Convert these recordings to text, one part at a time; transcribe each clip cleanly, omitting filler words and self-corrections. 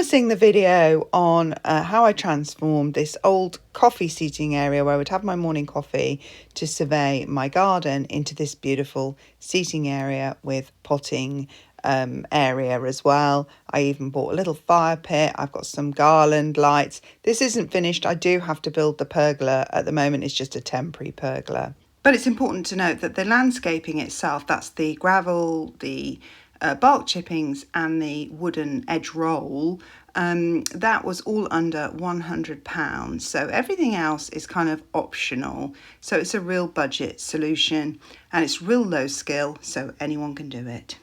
promising the video on how I transformed this old coffee seating area where I would have my morning coffee to survey my garden into this beautiful seating area with potting area as well. I even bought a little fire pit. I've got some garland lights. This isn't finished. I do have to build the pergola. At the moment it's just a temporary pergola. But it's important to note that the landscaping itself, that's the gravel, the bark chippings and the wooden edge roll, that was all under £100. So everything else is kind of optional. So it's a real budget solution and it's real low skill, so anyone can do it.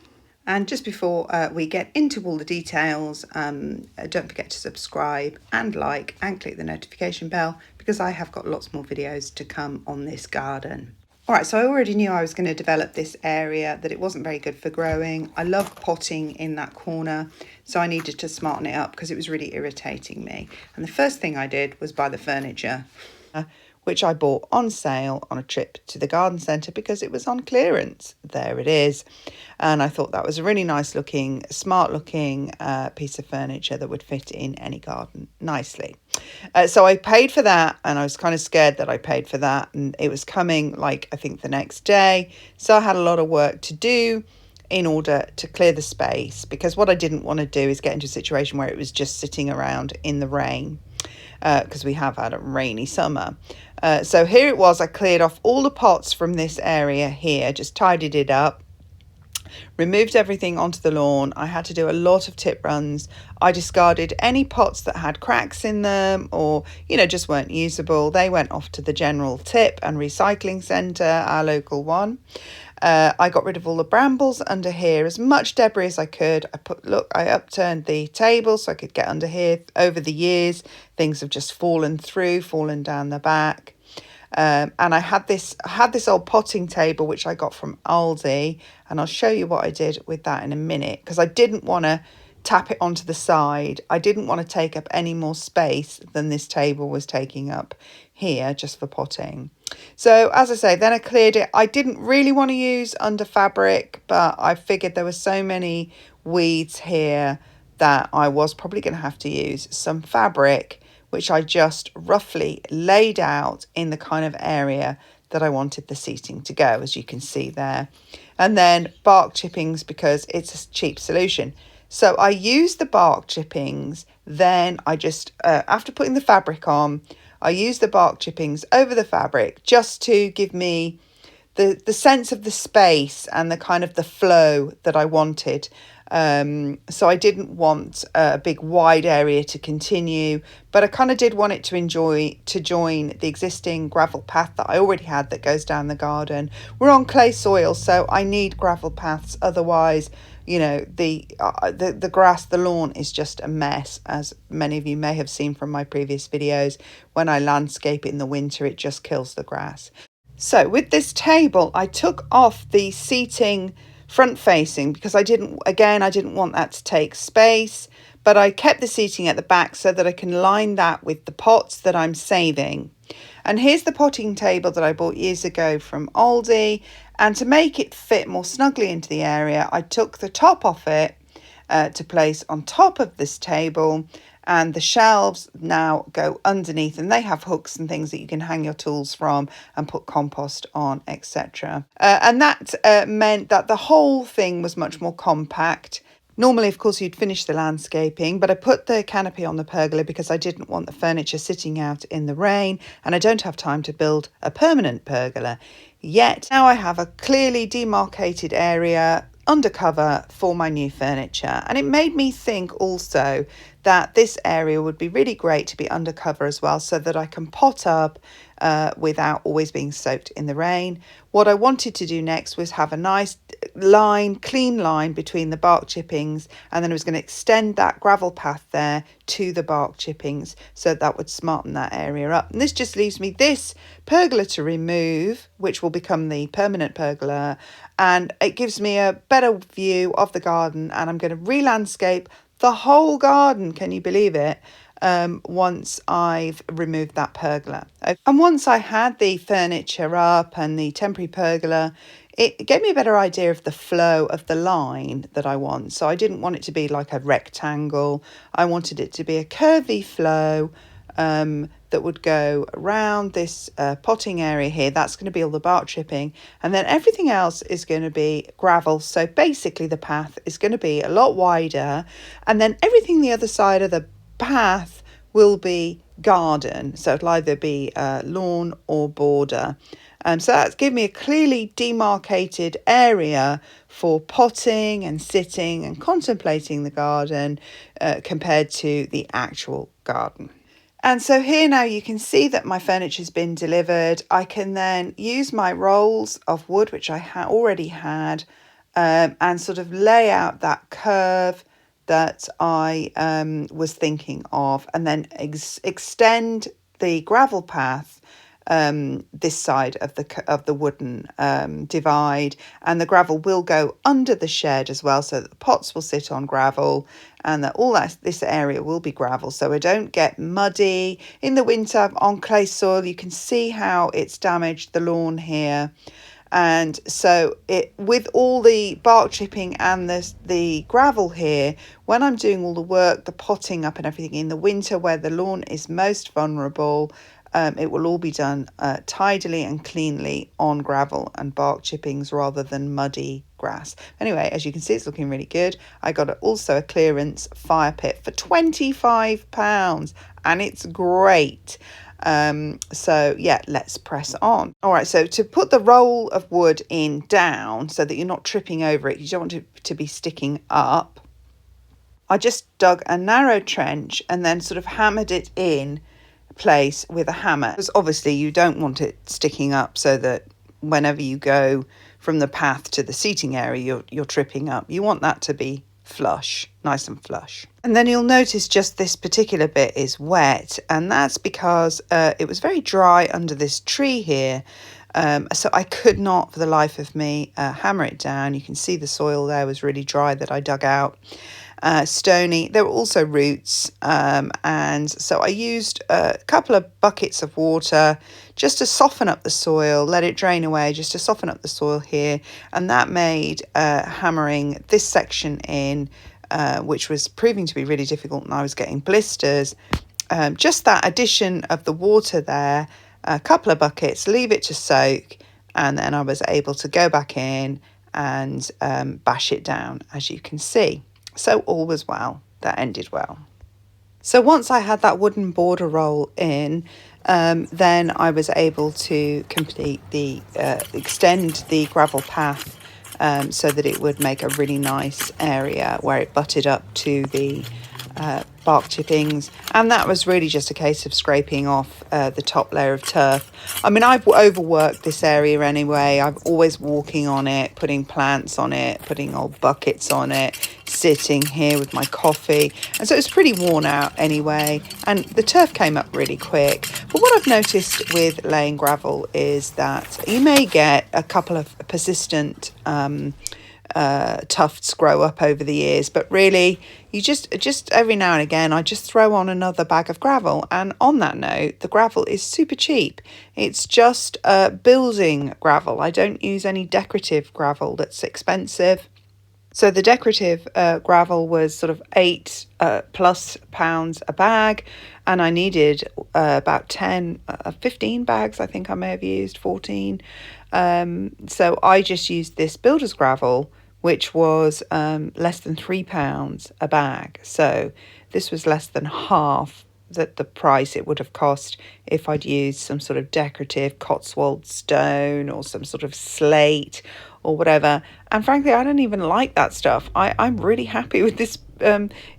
And just before we get into all the details, don't forget to subscribe and like and click the notification bell because I have got lots more videos to come on this garden. All right, so I already knew I was going to develop this area, that it wasn't very good for growing. I love potting in that corner, so I needed to smarten it up because it was really irritating me. And the first thing I did was buy the furniture, which I bought on sale on a trip to the garden centre because it was on clearance. There it is. And I thought that was a really nice looking, smart looking piece of furniture that would fit in any garden nicely. So I paid for that, and I was kind of scared that I paid for that, and it was coming like I think the next day. So I had a lot of work to do in order to clear the space, because what I didn't want to do is get into a situation where it was just sitting around in the rain, because we have had a rainy summer. So here it was. I cleared off all the pots from this area here, just tidied it up, removed everything onto the lawn. I had to do a lot of tip runs. I discarded any pots that had cracks in them or, just weren't usable. They went off to the general tip and recycling centre, our local one. I got rid of all the brambles under here, as much debris as I could. I upturned the table so I could get under here. Over the years, things have just fallen down the back. And I had this old potting table which I got from Aldi, and I'll show you what I did with that in a minute, because I didn't want to tap it onto the side. I didn't want to take up any more space than this table was taking up here just for potting. So as I say, then I cleared it. I didn't really want to use under fabric, but I figured there were so many weeds here that I was probably going to have to use some fabric, which I just roughly laid out in the kind of area that I wanted the seating to go, as you can see there. And then bark chippings, because it's a cheap solution. So I used the bark chippings, then I just, after putting the fabric on, I used the bark chippings over the fabric just to give me the sense of the space and the kind of the flow that I wanted. So I didn't want a big wide area to continue, but I kind of did want it to join the existing gravel path that I already had that goes down the garden. We're on clay soil, so I need gravel paths. Otherwise, the grass, the lawn is just a mess, as many of you may have seen from my previous videos. When I landscape in the winter, it just kills the grass. So with this table, I took off the seating front facing because I didn't want that to take space, but I kept the seating at the back so that I can line that with the pots that I'm saving. And here's the potting table that I bought years ago from Aldi, and to make it fit more snugly into the area, I took the top off it to place on top of this table, and the shelves now go underneath, and they have hooks and things that you can hang your tools from and put compost on, etc. And that meant that the whole thing was much more compact. Normally, of course, you'd finish the landscaping, but I put the canopy on the pergola because I didn't want the furniture sitting out in the rain, and I don't have time to build a permanent pergola yet. Now I have a clearly demarcated area undercover for my new furniture, and it made me think also that this area would be really great to be undercover as well, so that I can pot up without always being soaked in the rain. What I wanted to do next was have a nice clean line between the bark chippings, and then I was going to extend that gravel path there to the bark chippings, so that would smarten that area up. And this just leaves me this pergola to remove, which will become the permanent pergola, and it gives me a better view of the garden, and I'm going to re-landscape the whole garden, can you believe it, once I've removed that pergola. And once I had the furniture up and the temporary pergola it gave me a better idea of the flow of the line that I want. So I didn't want it to be like a rectangle. I wanted it to be a curvy flow that would go around this potting area here. That's going to be all the bark chipping, and then everything else is going to be gravel. So basically the path is going to be a lot wider, and then everything the other side of the path will be garden. So it'll either be lawn or border. So that's given me a clearly demarcated area for potting and sitting and contemplating the garden compared to the actual garden. And so here now you can see that my furniture's been delivered. I can then use my rolls of wood, which I already had, and sort of lay out that curve that I was thinking of, and then extend the gravel path this side of the wooden divide, and the gravel will go under the shed as well, so that the pots will sit on gravel, and that this area will be gravel, so I don't get muddy in the winter on clay soil. You can see how it's damaged the lawn here. And so with all the bark chipping and the gravel here, when I'm doing all the work, the potting up and everything in the winter where the lawn is most vulnerable, it will all be done tidily and cleanly on gravel and bark chippings rather than muddy grass. Anyway, as you can see, it's looking really good. I got also a clearance fire pit for £25, and it's great. So yeah, let's press on. All right, so to put the roll of wood in down so that you're not tripping over it, you don't want it to be sticking up, I just dug a narrow trench and then sort of hammered it in place with a hammer, because obviously you don't want it sticking up so that whenever you go from the path to the seating area you're tripping up. You want that to be flush, nice and flush. And then you'll notice just this particular bit is wet, and that's because it was very dry under this tree here, so I could not for the life of me hammer it down. You can see the soil there was really dry that I dug out. Stony. There were also roots, and so I used a couple of buckets of water just to soften up the soil, let it drain away, just to soften up the soil here, and that made hammering this section in, which was proving to be really difficult, and I was getting blisters. Just that addition of the water there, a couple of buckets, leave it to soak, and then I was able to go back in and bash it down, as you can see. So all was well, that ended well. So once I had that wooden border roll in, then I was able to complete the extend the gravel path so that it would make a really nice area where it butted up to the bark chippings, and that was really just a case of scraping off the top layer of turf. I mean, I've overworked this area anyway. I'm always walking on it, putting plants on it, putting old buckets on it, sitting here with my coffee, and so it's pretty worn out anyway, and the turf came up really quick. But what I've noticed with laying gravel is that you may get a couple of persistent tufts grow up over the years, but really you just every now and again I just throw on another bag of gravel. And on that note, the gravel is super cheap. It's just building gravel. I don't use any decorative gravel that's expensive. So the decorative gravel was sort of £8 plus a bag, and I needed about 15 bags. I think I may have used 14. So I just used this builder's gravel, which was less than £3 a bag. So this was less than half the price it would have cost if I'd used some sort of decorative Cotswold stone or some sort of slate or whatever. And frankly, I don't even like that stuff. I'm really happy with this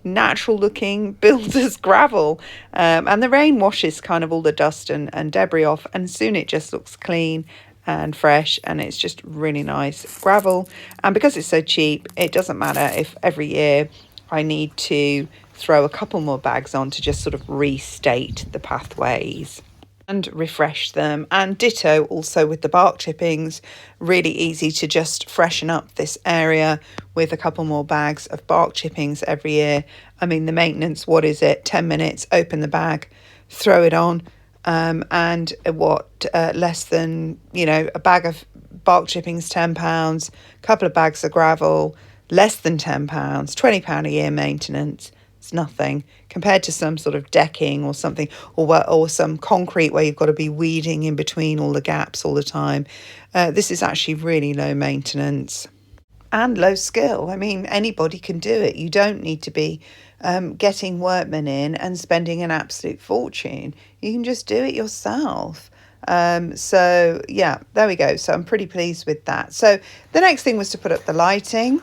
natural looking builder's gravel, and the rain washes kind of all the dust and debris off, and soon it just looks clean and fresh, and it's just really nice gravel. And because it's so cheap, it doesn't matter if every year I need to throw a couple more bags on to just sort of restate the pathways and refresh them. And ditto also with the bark chippings, really easy to just freshen up this area with a couple more bags of bark chippings every year. I mean, the maintenance, what is it, 10 minutes, open the bag, throw it on, And less than, a bag of bark chippings, £10, a couple of bags of gravel, less than £10, £20 a year maintenance. It's nothing compared to some sort of decking or something, or some concrete where you've got to be weeding in between all the gaps all the time. This is actually really low maintenance and low skill. I mean, anybody can do it. You don't need to be getting workmen in and spending an absolute fortune. You can just do it yourself. So yeah, there we go. So I'm pretty pleased with that. So the next thing was to put up the lighting.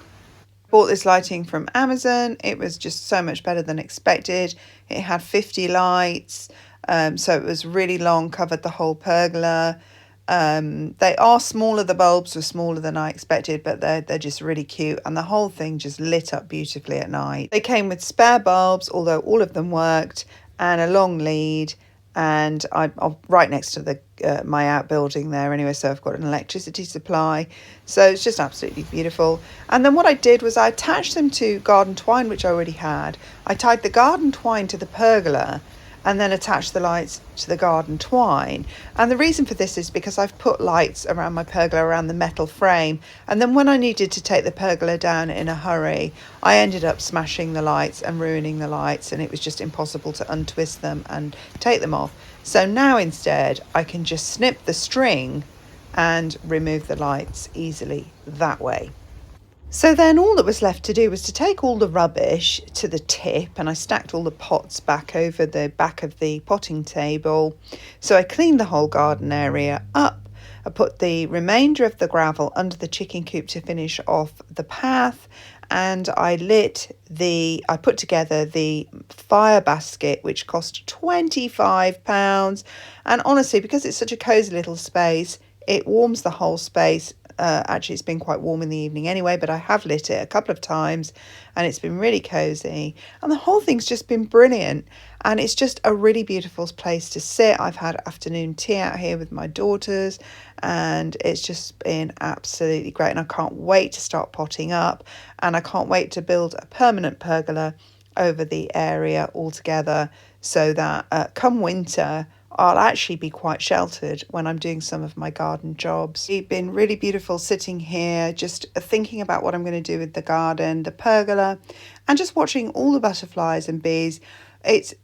Bought this lighting from Amazon. It was just so much better than expected. It had 50 lights, so it was really long, covered the whole pergola. They are smaller, the bulbs were smaller than I expected, but they're just really cute, and the whole thing just lit up beautifully at night. They came with spare bulbs, although all of them worked, and a long lead, and I'm right next to the my outbuilding there anyway, so I've got an electricity supply, so it's just absolutely beautiful. And then what I did was I attached them to garden twine, which I already had. I tied the garden twine to the pergola and then attach the lights to the garden twine. And the reason for this is because I've put lights around my pergola, around the metal frame, and then when I needed to take the pergola down in a hurry, I ended up smashing the lights and ruining the lights, and it was just impossible to untwist them and take them off. So now instead I can just snip the string and remove the lights easily that way. So then all that was left to do was to take all the rubbish to the tip, and I stacked all the pots back over the back of the potting table. So I cleaned the whole garden area up. I put the remainder of the gravel under the chicken coop to finish off the path, and I put together the fire basket, which cost £25. And honestly, because it's such a cosy little space, it warms the whole space. Actually, it's been quite warm in the evening anyway, but I have lit it a couple of times and it's been really cozy. And the whole thing's just been brilliant. And it's just a really beautiful place to sit. I've had afternoon tea out here with my daughters and it's just been absolutely great. And I can't wait to start potting up, and I can't wait to build a permanent pergola over the area altogether, so that come winter, I'll actually be quite sheltered when I'm doing some of my garden jobs. It's been really beautiful sitting here, just thinking about what I'm going to do with the garden, the pergola, and just watching all the butterflies and bees. It's,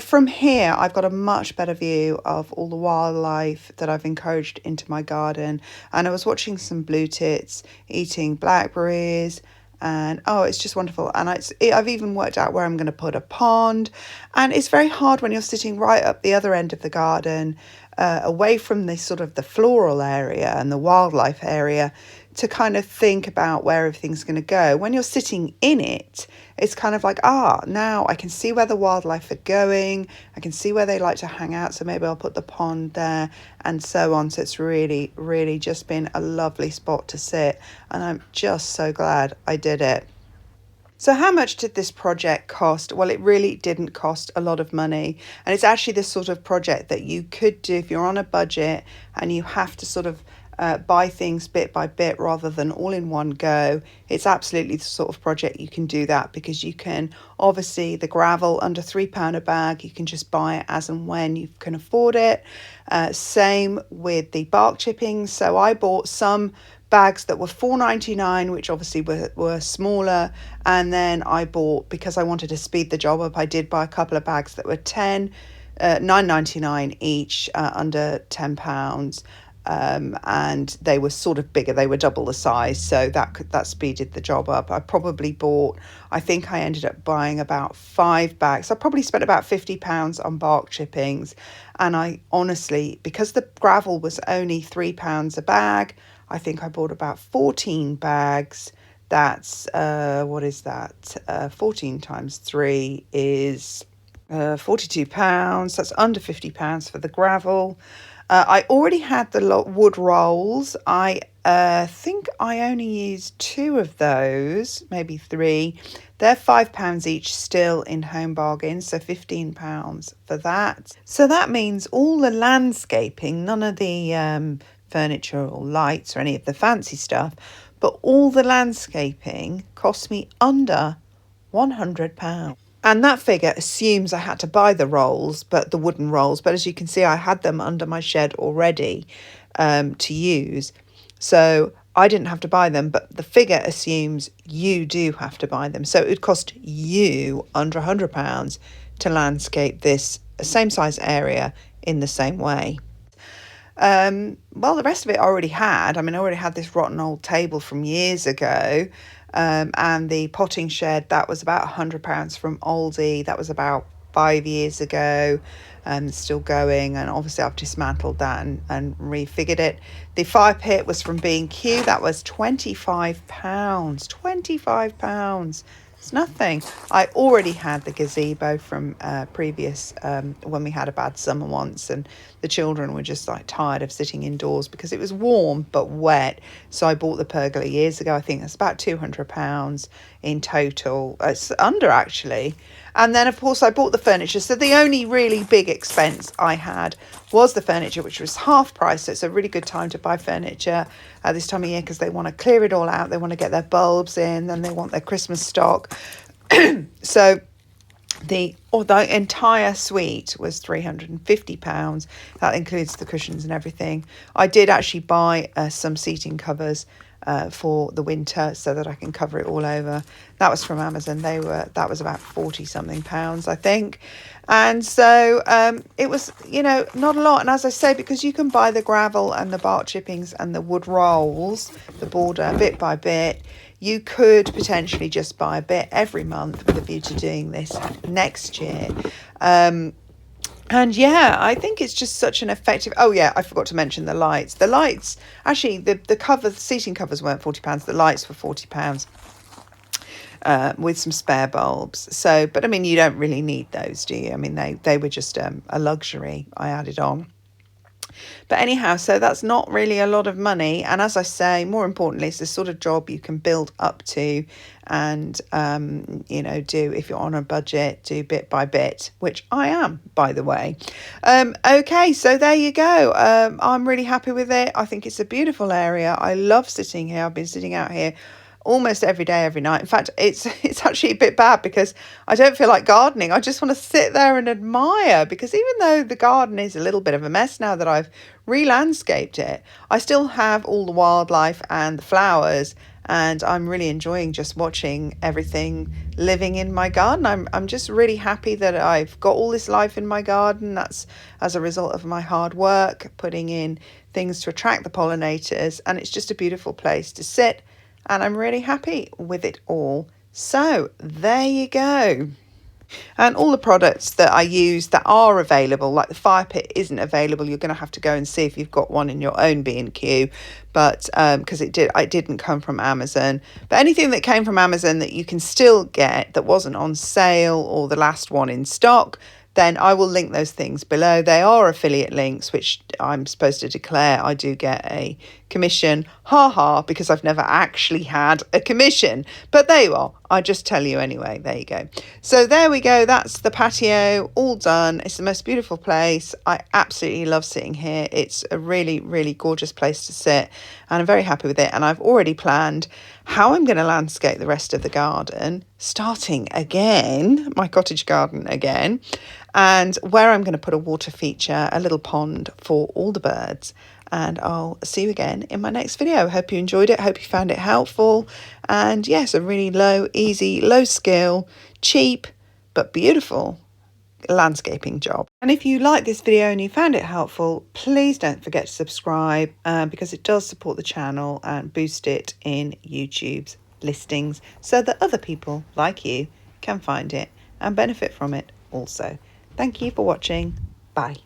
from here, I've got a much better view of all the wildlife that I've encouraged into my garden. And I was watching some blue tits eating blackberries, and it's just wonderful. And I've even worked out where I'm going to put a pond, and it's very hard when you're sitting right up the other end of the garden, away from the sort of the floral area and the wildlife area, to kind of think about where everything's going to go. When you're sitting in it, it's kind of like, now I can see where the wildlife are going. I can see where they like to hang out. So maybe I'll put the pond there and so on. So it's really, really just been a lovely spot to sit. And I'm just so glad I did it. So how much did this project cost? Well, it really didn't cost a lot of money. And it's actually the sort of project that you could do if you're on a budget and you have to sort of buy things bit by bit rather than all in one go. It's absolutely the sort of project you can do that, because you can, obviously, the gravel under £3 a bag, you can just buy it as and when you can afford it. Same with the bark chippings. So I bought some bags that were $4.99, which obviously were smaller, and then I bought, because I wanted to speed the job up, I did buy a couple of bags that were $9.99 each, under £10. And they were sort of bigger, they were double the size, so that speeded the job up. I think I ended up buying about 5 bags. I probably spent about £50 on bark chippings, and I honestly, because the gravel was only £3 a bag, I think I bought about 14 bags. That's what is that? 14 times 3 is £42. That's under £50 for the gravel. I already had the wood rolls. I think I only used 2 of those, maybe 3. They're £5 each, still in Home Bargains, so £15 for that. So that means all the landscaping, none of the furniture or lights or any of the fancy stuff, but all the landscaping cost me under £100. And that figure assumes I had to buy the rolls, but the wooden rolls. But as you can see, I had them under my shed already to use. So I didn't have to buy them, but the figure assumes you do have to buy them. So it would cost you under £100 to landscape this same size area in the same way. Well, the rest of it I already had. I mean, I already had this rotten old table from years ago. And the potting shed, that was about £100 from Aldi. That was about 5 years ago, and still going. And obviously I've dismantled that and refigured it. The fire pit was from B&Q. That was £25. £25. It's nothing. I already had the gazebo from previous when we had a bad summer once, and the children were just like tired of sitting indoors because it was warm but wet. So I bought the pergola years ago. I think it's about £200 in total. It's under actually. And then of course I bought the furniture. So the only really big expense I had was the furniture, which was half price. So it's a really good time to buy furniture at this time of year because they want to clear it all out. They want to get their bulbs in, then they want their Christmas stock. So the entire suite was £350. That includes the cushions and everything. I did actually buy some seating covers for the winter so that I can cover it all over. That was from Amazon. That was about 40 something pounds, I think. And so it was, not a lot. And as I say, because you can buy the gravel and the bark chippings and the wood rolls, the border bit by bit, you could potentially just buy a bit every month with a view to doing this next year. And yeah, I think it's just such an effective... Oh yeah, I forgot to mention the lights. The lights, actually, the seating covers weren't £40. The lights were £40 with some spare bulbs. So, but I mean, you don't really need those, do you? I mean, they were just a luxury I added on. But anyhow, so that's not really a lot of money. And as I say, more importantly, it's the sort of job you can build up to and, do if you're on a budget, do bit by bit, which I am, by the way. Okay, so there you go. I'm really happy with it. I think it's a beautiful area. I love sitting here. I've been sitting out here almost every day, every night. In fact, it's actually a bit bad because I don't feel like gardening. I just want to sit there and admire, because even though the garden is a little bit of a mess now that I've re-landscaped it, I still have all the wildlife and the flowers, and I'm really enjoying just watching everything living in my garden. I'm just really happy that I've got all this life in my garden. That's as a result of my hard work, putting in things to attract the pollinators, and it's just a beautiful place to sit. And I'm really happy with it all. So there you go. And all the products that I use that are available, like the fire pit isn't available. You're going to have to go and see if you've got one in your own B&Q, but because it didn't come from Amazon. But anything that came from Amazon that you can still get that wasn't on sale or the last one in stock, then I will link those things below. They are affiliate links, which I'm supposed to declare I do get a commission. Because I've never actually had a commission. But there you are. I just tell you anyway. There you go. So there we go. That's the patio all done. It's the most beautiful place. I absolutely love sitting here. It's a really, really gorgeous place to sit. And I'm very happy with it. And I've already planned how I'm going to landscape the rest of the garden, starting again, my cottage garden again, and where I'm going to put a water feature, a little pond for all the birds. And I'll see you again in my next video. Hope you enjoyed it. Hope you found it helpful. And yes, a really easy, low skill, cheap, but beautiful landscaping job. And if you like this video and you found it helpful, please don't forget to subscribe because it does support the channel and boost it in YouTube's listings so that other people like you can find it and benefit from it also. Thank you for watching. Bye.